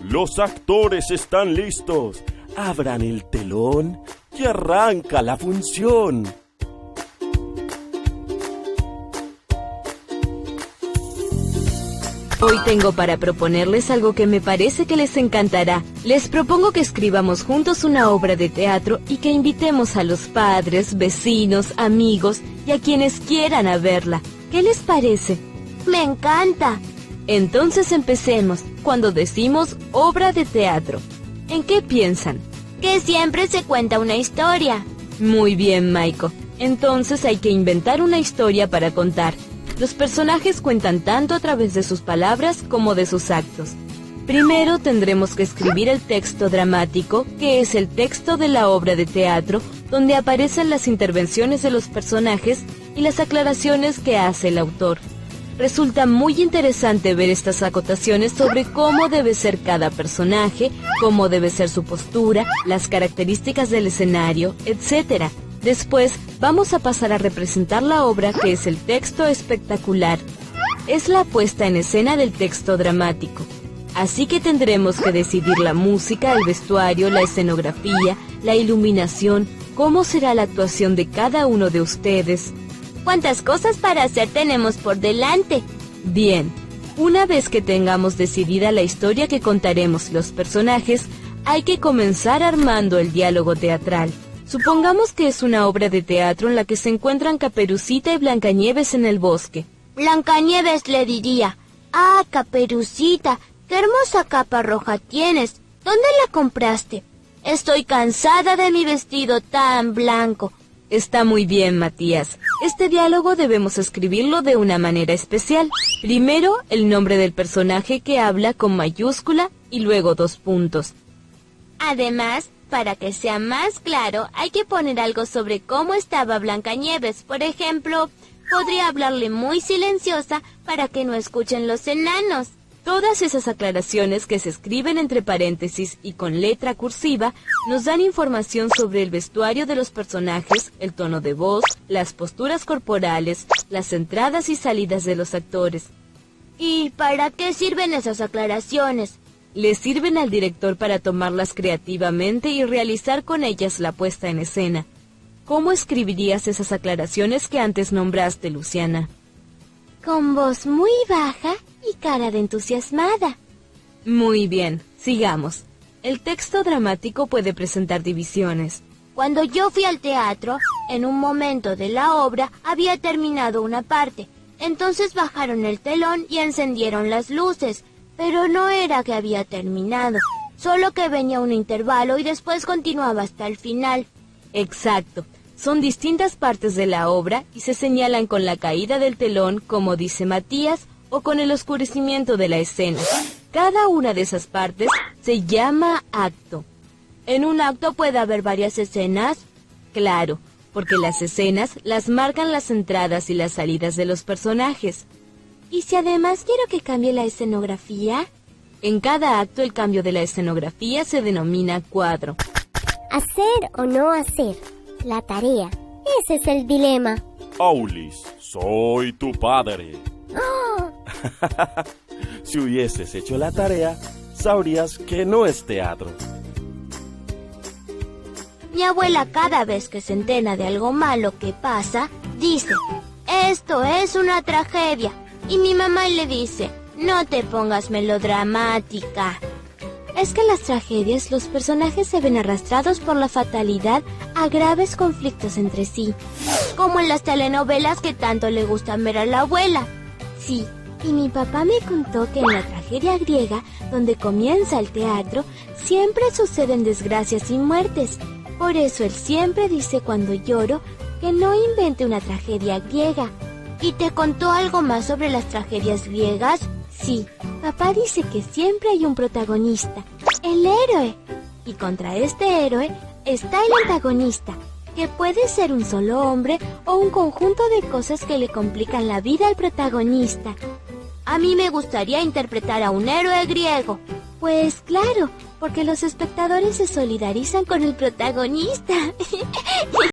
Los actores están listos. Abran el telón y arranca la función. Hoy tengo para proponerles algo que me parece que les encantará. Les propongo que escribamos juntos una obra de teatro y que invitemos a los padres, vecinos, amigos y a quienes quieran a verla. ¿Qué les parece? ¡Me encanta! Entonces empecemos. Cuando decimos obra de teatro, ¿en qué piensan? Que siempre se cuenta una historia. Muy bien, Maiko. Entonces hay que inventar una historia para contar. Los personajes cuentan tanto a través de sus palabras como de sus actos. Primero tendremos que escribir el texto dramático, que es el texto de la obra de teatro, donde aparecen las intervenciones de los personajes y las aclaraciones que hace el autor. Resulta muy interesante ver estas acotaciones sobre cómo debe ser cada personaje, cómo debe ser su postura, las características del escenario, etc. Después, vamos a pasar a representar la obra, que es el texto espectacular. Es la puesta en escena del texto dramático. Así que tendremos que decidir la música, el vestuario, la escenografía, la iluminación, cómo será la actuación de cada uno de ustedes. ¿Cuántas cosas para hacer tenemos por delante? Bien, una vez que tengamos decidida la historia que contaremos los personajes, hay que comenzar armando el diálogo teatral. Supongamos que es una obra de teatro en la que se encuentran Caperucita y Blancanieves en el bosque. Blancanieves le diría: «Ah, Caperucita, qué hermosa capa roja tienes. ¿Dónde la compraste? Estoy cansada de mi vestido tan blanco». Está muy bien, Matías. Este diálogo debemos escribirlo de una manera especial. Primero, el nombre del personaje que habla con mayúscula y luego 2 puntos. Además, para que sea más claro, hay que poner algo sobre cómo estaba Blancanieves. Por ejemplo, podría hablarle muy silenciosa para que no escuchen los enanos. Todas esas aclaraciones que se escriben entre paréntesis y con letra cursiva nos dan información sobre el vestuario de los personajes, el tono de voz, las posturas corporales, las entradas y salidas de los actores. ¿Y para qué sirven esas aclaraciones? Le sirven al director para tomarlas creativamente y realizar con ellas la puesta en escena. ¿Cómo escribirías esas aclaraciones que antes nombraste, Luciana? Con voz muy baja y cara de entusiasmada. Muy bien, sigamos. El texto dramático puede presentar divisiones. Cuando yo fui al teatro, en un momento de la obra había terminado una parte. Entonces bajaron el telón y encendieron las luces. Pero no era que había terminado, solo que venía un intervalo y después continuaba hasta el final. Exacto. Son distintas partes de la obra y se señalan con la caída del telón, como dice Matías, o con el oscurecimiento de la escena. Cada una de esas partes se llama acto. ¿En un acto puede haber varias escenas? Claro, porque las escenas las marcan las entradas y las salidas de los personajes. ¿Y si además quiero que cambie la escenografía? En cada acto el cambio de la escenografía se denomina cuadro. ¿Hacer o no hacer? La tarea. Ese es el dilema. Aulis, soy tu padre. ¡Oh! Si hubieses hecho la tarea, sabrías que no es teatro. Mi abuela, cada vez que se entera de algo malo que pasa, dice: «Esto es una tragedia». Y mi mamá le dice: «No te pongas melodramática». Es que en las tragedias los personajes se ven arrastrados por la fatalidad a graves conflictos entre sí, como en las telenovelas que tanto le gustan ver a la abuela. Sí, y mi papá me contó que en la tragedia griega, donde comienza el teatro, siempre suceden desgracias y muertes. Por eso él siempre dice cuando lloro que no invente una tragedia griega. ¿Y te contó algo más sobre las tragedias griegas? Sí, papá dice que siempre hay un protagonista, el héroe. Y contra este héroe está el antagonista, que puede ser un solo hombre o un conjunto de cosas que le complican la vida al protagonista. A mí me gustaría interpretar a un héroe griego. Pues claro, porque los espectadores se solidarizan con el protagonista.